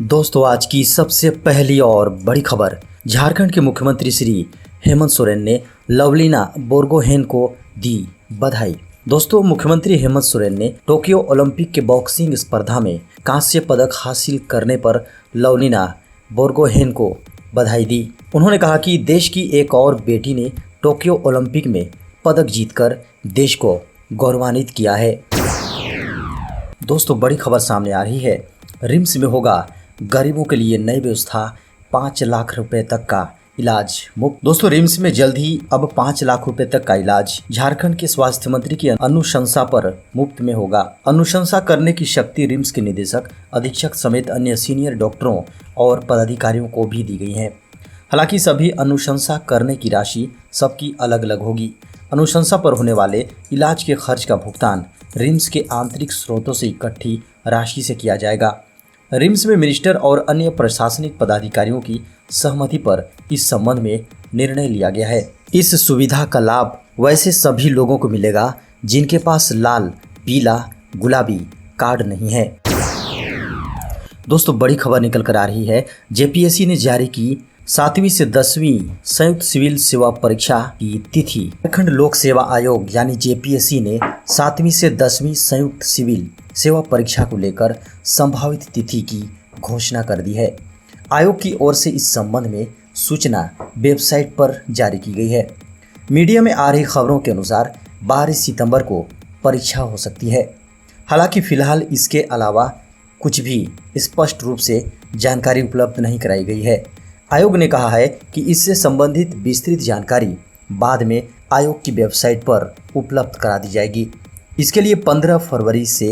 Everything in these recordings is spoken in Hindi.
दोस्तों, आज की सबसे पहली और बड़ी खबर। झारखंड के मुख्यमंत्री श्री हेमंत सोरेन ने लवलीना बोरगोहेन को दी बधाई। दोस्तों, मुख्यमंत्री हेमंत सोरेन ने टोक्यो ओलंपिक के बॉक्सिंग स्पर्धा में कांस्य पदक हासिल करने पर लवलीना बोरगोहेन को बधाई दी। उन्होंने कहा कि देश की एक और बेटी ने टोक्यो ओलंपिक में पदक जीतकर देश को गौरवान्वित किया है। दोस्तों, बड़ी खबर सामने आ रही है। रिम्स में होगा गरीबों के लिए नई व्यवस्था, 5 लाख रुपए तक का इलाज मुफ्त। दोस्तों, रिम्स में जल्द ही अब 5 लाख रुपए तक का इलाज झारखंड के स्वास्थ्य मंत्री की अनुशंसा पर मुफ्त में होगा। अनुशंसा करने की शक्ति रिम्स के निदेशक, अधीक्षक समेत अन्य सीनियर डॉक्टरों और पदाधिकारियों को भी दी गई है। हालांकि सभी अनुशंसा करने की राशि सबकी अलग अलग होगी। अनुशंसा पर होने वाले इलाज के खर्च का भुगतान रिम्स के आंतरिक स्रोतों से इकट्ठी राशि से किया जाएगा। रिम्स में मिनिस्टर और अन्य प्रशासनिक पदाधिकारियों की सहमति पर इस संबंध में निर्णय लिया गया है। इस सुविधा का लाभ वैसे सभी लोगों को मिलेगा जिनके पास लाल, पीला, गुलाबी कार्ड नहीं है। दोस्तों, बड़ी खबर निकल कर आ रही है। जेपीएससी ने जारी की 7वीं से 10वीं संयुक्त सिविल सेवा परीक्षा की तिथि। झारखंड लोक सेवा आयोग यानी जेपीएससी ने 7वीं से 10वीं संयुक्त सिविल सेवा परीक्षा को लेकर संभावित तिथि की घोषणा कर दी है। आयोग की ओर से इस संबंध में सूचना वेबसाइट पर जारी की गई है। मीडिया में आ रही खबरों के अनुसार 12 सितंबर को परीक्षा हो सकती है। हालांकि फिलहाल इसके अलावा कुछ भी स्पष्ट रूप से जानकारी उपलब्ध नहीं कराई गई है। आयोग ने कहा है कि इससे संबंधित विस्तृत जानकारी बाद में आयोग की वेबसाइट पर उपलब्ध करा दी जाएगी। इसके लिए 15 फरवरी से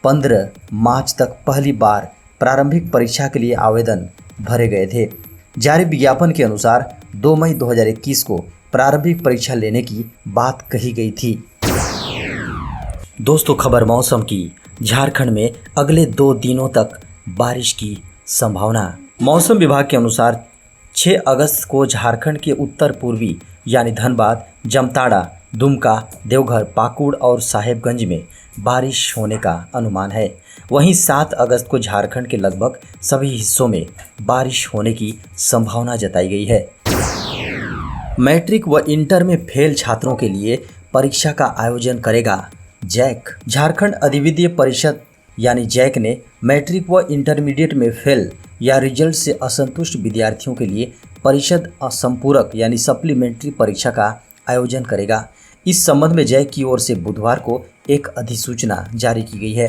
15 मार्च तक पहली बार प्रारंभिक परीक्षा के लिए आवेदन भरे गए थे। जारी विज्ञापन के अनुसार 2 मई 2021 को प्रारंभिक परीक्षा लेने की बात कही गई थी। दोस्तों, खबर मौसम की। झारखंड में अगले 2 दिनों तक बारिश की संभावना। मौसम विभाग के अनुसार 6 अगस्त को झारखंड के उत्तर पूर्वी यानी धनबाद, जामताड़ा, दुमका, देवघर, पाकुड़ और साहेबगंज में बारिश होने का अनुमान है। वहीं 7 अगस्त को झारखंड के लगभग सभी हिस्सों में बारिश होने की संभावना जताई गई है। मैट्रिक व इंटर में फेल छात्रों के लिए परीक्षा का आयोजन करेगा जैक। झारखंड अधिविद्य परिषद यानी जैक ने मैट्रिक व इंटरमीडिएट में फेल या रिजल्ट से असंतुष्ट विद्यार्थियों के लिए परिषद संपूरक यानी सप्लीमेंट्री परीक्षा का आयोजन करेगा। इस संबंध में जैक की ओर से बुधवार को एक अधिसूचना जारी की गई है।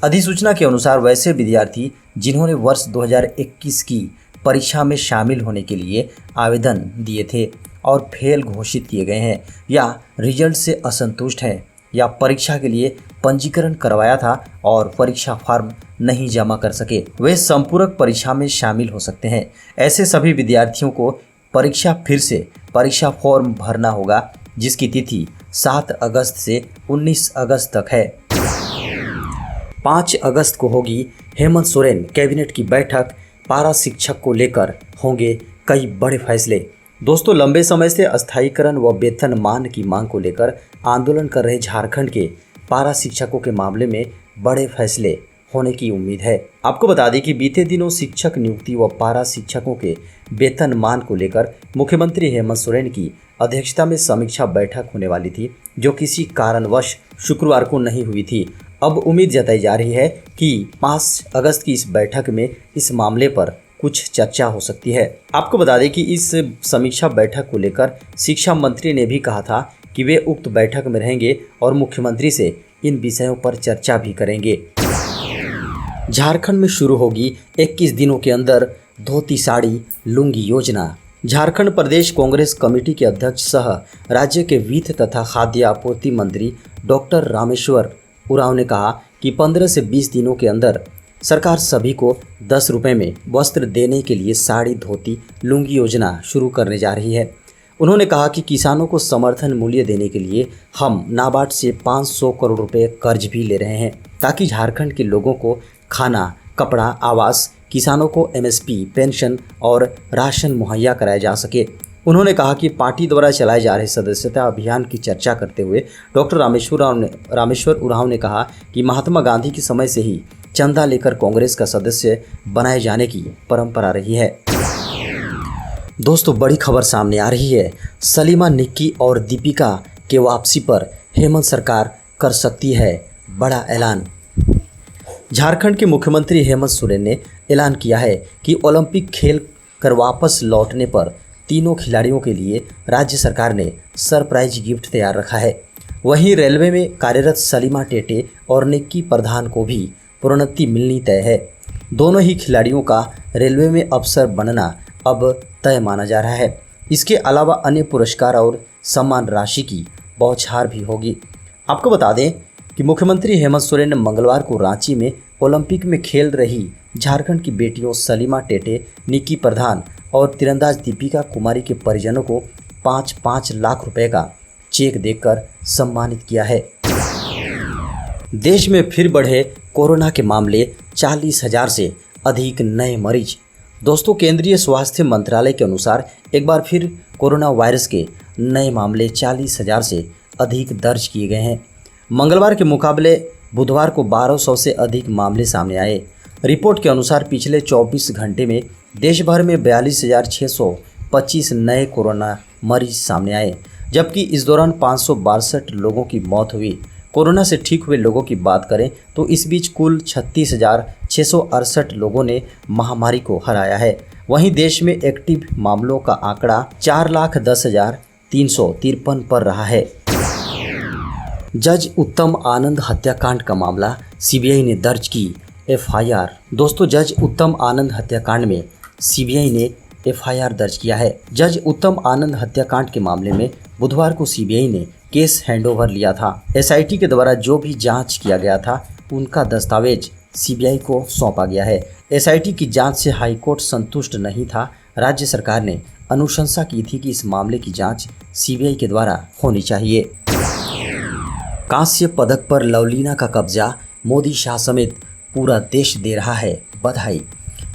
अधिसूचना के अनुसार वैसे विद्यार्थी जिन्होंने वर्ष 2021 की परीक्षा में शामिल होने के लिए आवेदन दिए थे और फेल घोषित किए गए हैं या रिजल्ट से असंतुष्ट हैं या परीक्षा के लिए पंजीकरण करवाया था और परीक्षा फॉर्म नहीं जमा कर सके, वे संपूरक परीक्षा में शामिल हो सकते हैं। ऐसे सभी विद्यार्थियों को फिर से परीक्षा फॉर्म भरना होगा, जिसकी तिथि 7 अगस्त से 19 अगस्त तक है। 5 अगस्त को होगी हेमंत सोरेन कैबिनेट की बैठक। पारा शिक्षक को लेकर होंगे कई बड़े फैसले। दोस्तों, लंबे समय से अस्थायीकरण व वेतनमान की मांग को लेकर आंदोलन कर रहे झारखंड के पारा शिक्षकों के मामले में बड़े फैसले होने की उम्मीद है। आपको बता दें कि बीते दिनों शिक्षक नियुक्ति व पारा शिक्षकों के वेतनमान को लेकर मुख्यमंत्री हेमंत सोरेन की अध्यक्षता में समीक्षा बैठक होने वाली थी, जो किसी कारणवश शुक्रवार को नहीं हुई थी। अब उम्मीद जताई जा रही है कि 5 अगस्त की इस बैठक में इस मामले पर कुछ चर्चा हो सकती है। आपको बता दें कि इस समीक्षा बैठक को लेकर शिक्षा मंत्री ने भी कहा था कि वे उक्त बैठक में रहेंगे और मुख्यमंत्री से इन विषयों पर चर्चा भी करेंगे। झारखंड में शुरू होगी 21 दिनों के अंदर धोती साड़ी लुंगी योजना। झारखंड प्रदेश कांग्रेस कमेटी के अध्यक्ष सह राज्य के वित्त तथा खाद्य आपूर्ति मंत्री डॉक्टर रामेश्वर उरांव ने कहा कि 15 से 20 दिनों के अंदर सरकार सभी को 10 रुपये में वस्त्र देने के लिए साड़ी, धोती, लुंगी योजना शुरू करने जा रही है। उन्होंने कहा कि किसानों को समर्थन मूल्य देने के लिए हम नाबार्ड से 500 करोड़ रुपए कर्ज भी ले रहे हैं, ताकि झारखंड के लोगों को खाना, कपड़ा, आवास, किसानों को एमएसपी, पेंशन और राशन मुहैया कराया जा सके। उन्होंने कहा कि पार्टी द्वारा चलाए जा रहे सदस्यता अभियान की चर्चा करते हुए डॉक्टर रामेश्वर उरांव ने कहा कि महात्मा गांधी के समय से ही चंदा लेकर कांग्रेस का सदस्य बनाए जाने की परंपरा रही है। दोस्तों, बड़ी खबर सामने आ रही है। सलीमा, निक्की और दीपिका के वापसी पर हेमंत सरकार कर सकती है बड़ा ऐलान। झारखंड के मुख्यमंत्री हेमंत सोरेन ने ऐलान किया है कि ओलंपिक खेल कर वापस लौटने पर तीनों खिलाड़ियों के लिए राज्य सरकार ने सरप्राइज गिफ्ट तैयार रखा है। वहीं रेलवे में कार्यरत सलीमा टेटे और निक्की प्रधान को भी प्रोन्नति मिलनी तय है। दोनों ही खिलाड़ियों का रेलवे में अफसर बनना अब तय माना जा रहा है। इसके अलावा अन्य पुरस्कार और सम्मान राशि की बौछार भी होगी। आपको बता दें कि मुख्यमंत्री हेमंत सोरेन ने मंगलवार को रांची में ओलंपिक में खेल रही झारखंड की बेटियों सलीमा टेटे, निक्की प्रधान और तीरंदाज दीपिका कुमारी के परिजनों को 5-5 लाख रुपए का चेक देकर सम्मानित किया है। देश में फिर बढ़े कोरोना के मामले, 40,000 से अधिक नए मरीज। दोस्तों, केंद्रीय स्वास्थ्य मंत्रालय के अनुसार एक बार फिर कोरोना वायरस के नए मामले 40,000 से अधिक दर्ज किए गए हैं। मंगलवार के मुकाबले बुधवार को 1200 से अधिक मामले सामने आए। रिपोर्ट के अनुसार पिछले 24 घंटे में देश भर में 42,625 नए कोरोना मरीज सामने आए, जबकि इस दौरान 562 लोगों की मौत हुई। कोरोना से ठीक हुए लोगों की बात करें तो इस बीच कुल 36,668 लोगों ने महामारी को हराया है। वहीं देश में एक्टिव मामलों का आंकड़ा 4,10,353 पर रहा है। जज उत्तम आनंद हत्याकांड का मामला, सीबीआई ने दर्ज की एफआईआर। दोस्तों, जज उत्तम आनंद हत्याकांड में सीबीआई ने एफआईआर दर्ज किया है। जज उत्तम आनंद हत्याकांड के मामले में बुधवार को सीबीआई ने केस हैंडओवर लिया था। एसआईटी के द्वारा जो भी जांच किया गया था उनका दस्तावेज सीबीआई को सौंपा गया है। एसआईटी की जांच से हाईकोर्ट संतुष्ट नहीं था। राज्य सरकार ने अनुशंसा की थी कि इस मामले की जांच सीबीआई के द्वारा होनी चाहिए। कांस्य पदक पर लवलीना का कब्जा, मोदी शाह समेत पूरा देश दे रहा है बधाई।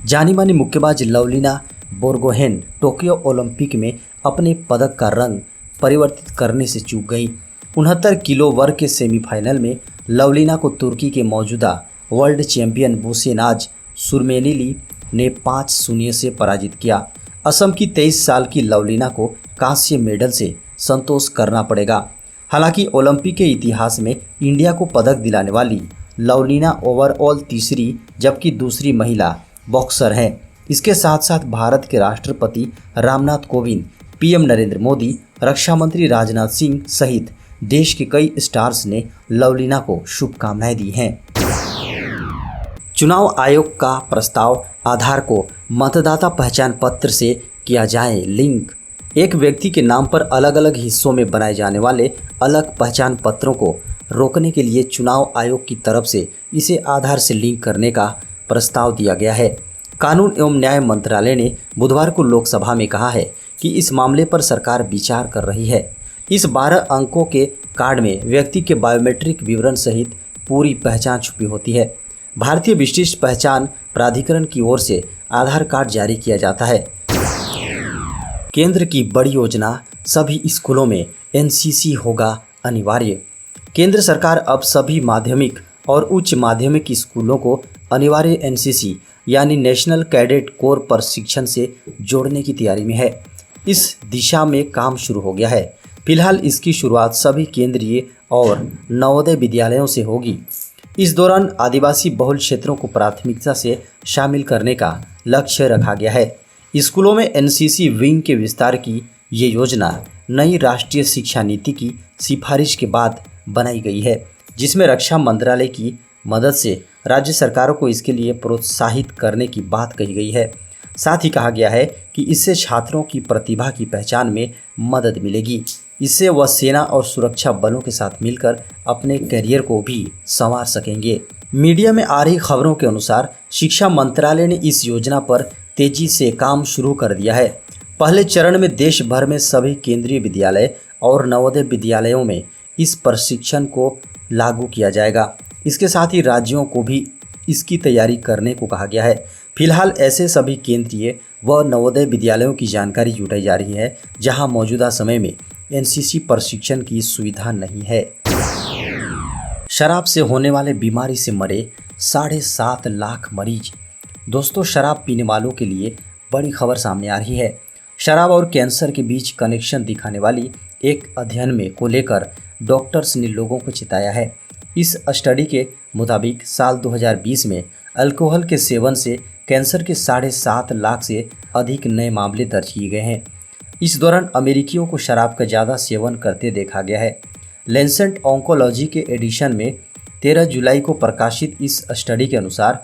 जानी मानी मुक्केबाज लवलीना बोर्गोहेन टोक्यो ओलंपिक में अपने पदक का रंग परिवर्तित करने से चूक गई। 69 किलो वर्ग के सेमीफाइनल में लवलीना को तुर्की के मौजूदा वर्ल्ड चैंपियन बुसेनाज सुरमेलिली ने 5-0 से पराजित किया। असम की 23 साल की लवलीना को कांस्य मेडल से संतोष करना पड़ेगा। हालांकि ओलंपिक के इतिहास में इंडिया को पदक दिलाने वाली लवलीना ओवरऑल तीसरी जबकि दूसरी महिला बॉक्सर हैं। इसके साथ साथ भारत के राष्ट्रपति रामनाथ कोविंद, पीएम नरेंद्र मोदी, रक्षा मंत्री राजनाथ सिंह सहित देश के कई स्टार्स ने लवलीना को शुभकामनाएं दी हैं। चुनाव आयोग का प्रस्ताव, आधार को मतदाता पहचान पत्र से किया जाए लिंक। एक व्यक्ति के नाम पर अलग अलग हिस्सों में बनाए जाने वाले अलग पहचान पत्रों को रोकने के लिए चुनाव आयोग की तरफ से इसे आधार से लिंक करने का प्रस्ताव दिया गया है। कानून एवं न्याय मंत्रालय ने बुधवार को लोकसभा में कहा है कि इस मामले पर सरकार विचार कर रही है। इस 12 अंकों के कार्ड में व्यक्ति के बायोमेट्रिक विवरण सहित पूरी पहचान छुपी होती है। भारतीय विशिष्ट पहचान प्राधिकरण की ओर से आधार कार्ड जारी किया जाता है। केंद्र की बड़ी योजना, सभी स्कूलों में एनसीसी होगा अनिवार्य। केंद्र सरकार अब सभी माध्यमिक और उच्च माध्यमिक स्कूलों को अनिवार्य एनसीसी यानी नेशनल कैडेट कोर प्रशिक्षण से जोड़ने की तैयारी में है। इस दिशा में काम शुरू हो गया है। फिलहाल इसकी शुरुआत सभी केंद्रीय और नवोदय विद्यालयों से होगी। इस दौरान आदिवासी बहुल क्षेत्रों को प्राथमिकता से शामिल करने का लक्ष्य रखा गया है। स्कूलों में एनसीसी विंग के विस्तार की ये योजना नई राष्ट्रीय शिक्षा नीति की सिफारिश के बाद बनाई गई है, जिसमें रक्षा मंत्रालय की मदद से राज्य सरकारों को इसके लिए प्रोत्साहित करने की बात कही गई है। साथ ही कहा गया है कि इससे छात्रों की प्रतिभा की पहचान में मदद मिलेगी। इससे वह सेना और सुरक्षा बलों के साथ मिलकर अपने करियर को भी संवार सकेंगे। मीडिया में आ रही खबरों के अनुसार शिक्षा मंत्रालय ने इस योजना पर तेजी से काम शुरू कर दिया है। पहले चरण में देश भर में सभी केंद्रीय विद्यालय और नवोदय विद्यालयों में इस प्रशिक्षण को लागू किया जाएगा। इसके साथ ही राज्यों को भी इसकी तैयारी करने को कहा गया है। फिलहाल ऐसे सभी केंद्रीय व नवोदय विद्यालयों की जानकारी जुटाई जा रही है जहां मौजूदा समय में एनसीसी प्रशिक्षण की सुविधा नहीं है। शराब से होने वाले बीमारी से मरे 7.5 लाख मरीज। दोस्तों, शराब पीने वालों के लिए बड़ी खबर सामने आ रही है। शराब और कैंसर के बीच कनेक्शन दिखाने वाली एक अध्ययन में को लेकर डॉक्टर्स ने लोगों को चेताया है। इस स्टडी के मुताबिक साल 2020 में अल्कोहल के सेवन से कैंसर के 7.5 लाख से अधिक नए मामले दर्ज किए गए हैं। इस दौरान अमेरिकियों को शराब का ज़्यादा सेवन करते देखा गया है। लेंसेट ऑन्कोलॉजी के एडिशन में 13 जुलाई को प्रकाशित इस स्टडी के अनुसार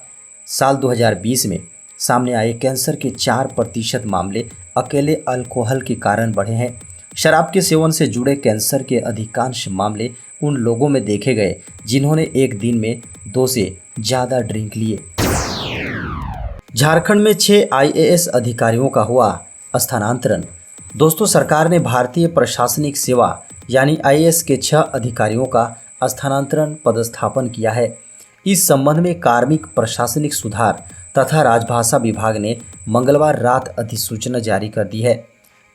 साल 2020 में सामने आए कैंसर के 4% मामले अकेले अल्कोहल के कारण बढ़े हैं। शराब के सेवन से जुड़े कैंसर के अधिकांश मामले उन लोगों में देखे गए जिन्होंने एक दिन में 2 से ज़्यादा ड्रिंक लिए। झारखंड में 6 IAS अधिकारियों का हुआ स्थानांतरण। दोस्तों, सरकार ने भारतीय प्रशासनिक सेवा यानी IAS के 6 अधिकारियों का स्थानांतरण पदस्थापन किया है। इस संबंध में कार्मिक प्रशासनिक सुधार तथा राजभाषा विभाग ने मंगलवार रात अधिसूचना जारी कर दी है।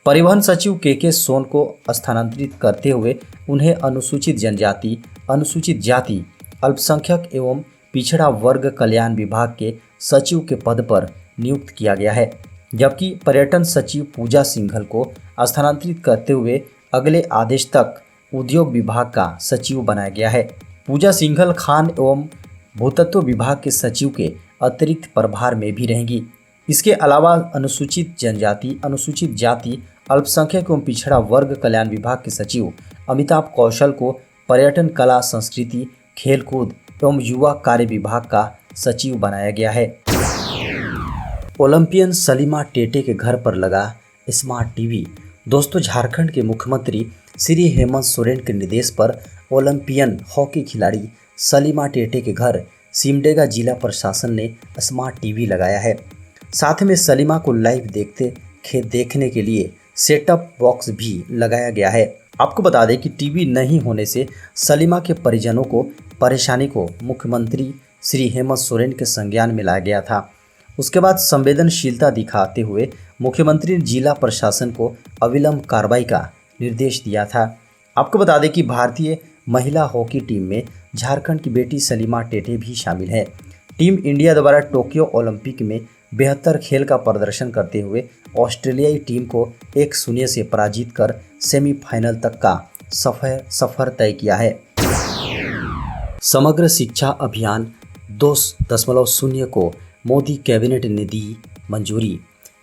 परिवहन सचिव KK सोन को स्थानांतरित करते हुए उन्हें अनुसूचित जनजाति, अनुसूचित जाति, अल्पसंख्यक एवं पिछड़ा वर्ग कल्याण विभाग के सचिव के पद पर नियुक्त किया गया है, जबकि पर्यटन सचिव पूजा सिंघल को स्थानांतरित करते हुए अगले आदेश तक उद्योग विभाग का सचिव बनाया गया है। पूजा सिंघल खान एवं भूतत्व विभाग के सचिव के अतिरिक्त प्रभार में भी रहेंगी। इसके अलावा अनुसूचित जनजाति, अनुसूचित जाति, अल्पसंख्यक एवं पिछड़ा वर्ग कल्याण विभाग के सचिव अमिताभ कौशल को पर्यटन, कला, संस्कृति, खेलकूद एवं युवा कार्य विभाग का सचिव बनाया गया है। ओलंपियन सलीमा टेटे के घर पर लगा स्मार्ट टीवी। दोस्तों, झारखंड के मुख्यमंत्री श्री हेमंत सोरेन के निर्देश पर ओलंपियन हॉकी खिलाड़ी सलीमा टेटे के घर सिमडेगा जिला प्रशासन ने स्मार्ट टीवी लगाया है। साथ में सलीमा को लाइव देखने के लिए सेटअप बॉक्स भी लगाया गया है। आपको बता दें कि टीवी नहीं होने से सलीमा के परिजनों को परेशानी को मुख्यमंत्री श्री हेमंत सोरेन के संज्ञान में लाया गया था। उसके बाद संवेदनशीलता दिखाते हुए मुख्यमंत्री ने जिला प्रशासन को अविलंब कार्रवाई का निर्देश दिया था। आपको बता दें कि भारतीय महिला हॉकी टीम में झारखंड की बेटी सलीमा टेटे भी शामिल है। टीम इंडिया द्वारा टोक्यो ओलंपिक में बेहतर खेल का प्रदर्शन करते हुए ऑस्ट्रेलियाई टीम को 1-0 से पराजित कर सेमीफाइनल तक का सफर तय किया है। समग्र शिक्षा अभियान 2.0 को मोदी कैबिनेट ने दी मंजूरी।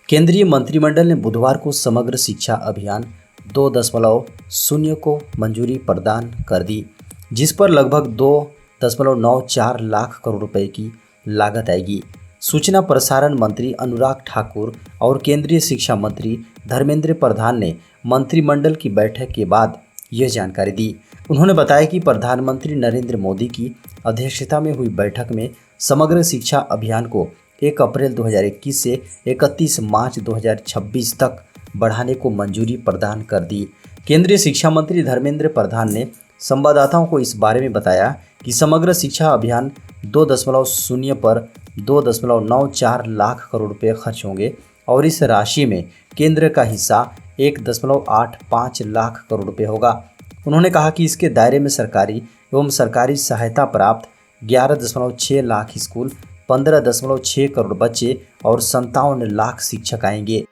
केंद्रीय मंत्रिमंडल ने बुधवार को समग्र शिक्षा अभियान 2.0 को मंजूरी प्रदान कर दी, जिस पर लगभग 2.94 लाख करोड़ रुपए की लागत आएगी। सूचना प्रसारण मंत्री अनुराग ठाकुर और केंद्रीय शिक्षा मंत्री धर्मेंद्र प्रधान ने मंत्रिमंडल की बैठक के बाद यह जानकारी दी। उन्होंने बताया कि प्रधानमंत्री नरेंद्र मोदी की अध्यक्षता में हुई बैठक में समग्र शिक्षा अभियान को 1 अप्रैल 2021 से 31 मार्च 2026 तक बढ़ाने को मंजूरी प्रदान कर दी। केंद्रीय शिक्षा मंत्री धर्मेंद्र प्रधान ने संवाददाताओं को इस बारे में बताया कि समग्र शिक्षा अभियान 2.0 पर 2.94 लाख करोड़ रुपए खर्च होंगे और इस राशि में केंद्र का हिस्सा 1.85 लाख करोड़ रुपए होगा। उन्होंने कहा कि इसके दायरे में सरकारी एवं सरकारी सहायता प्राप्त 11.6 लाख स्कूल, 15.6 करोड़ बच्चे और 57 लाख शिक्षक आएंगे।